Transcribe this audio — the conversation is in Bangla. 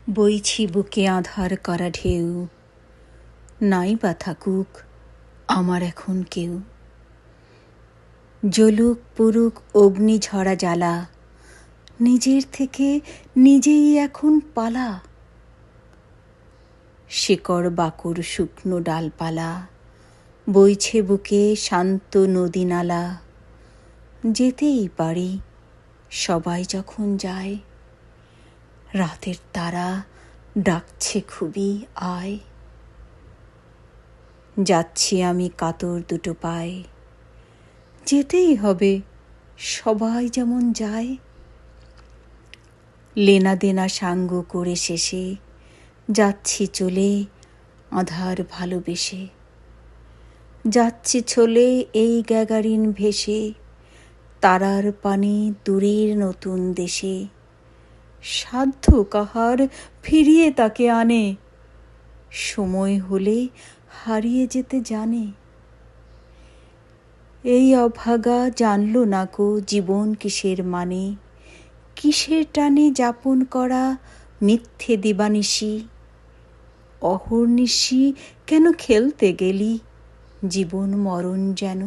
বইছি বুকে আঁধার করা ঢেউ, নাই বা থাকুক আমার এখন কেউ। জ্বলুক পুরুক অগ্নি ঝরা জ্বালা, নিজের থেকে নিজেই এখন পালা। শিকড় বাকড় শুকনো ডালপালা, বইছে বুকে শান্ত নদী নালা। যেতেই পারি সবাই যখন যায়, রাতের তারা ডাকছে খুবই আয়। যাচ্ছি আমি কাতর দুটো পায়ে, যেতেই হবে সবাই যেমন যায়। লেনা দেনা সাঙ্গ করে শেষে যাচ্ছি চলে আঁধার ভালোবেসে। যাচ্ছি চলে এই গ্যাগারিন ভেসে, তারার পানে দূরের নতুন দেশে। সাধ্য কাহার ফিরিয়ে তাকে আনে, সময় হলে হারিয়ে যেতে জানে। এই অভাগা জানল না কো জীবন কিসের মানে, কিসের টানে যাপন করা মিথ্যে দিবানিশি। অহর্নিশি কেন খেলতে গেলি, জীবন মরণ যেন।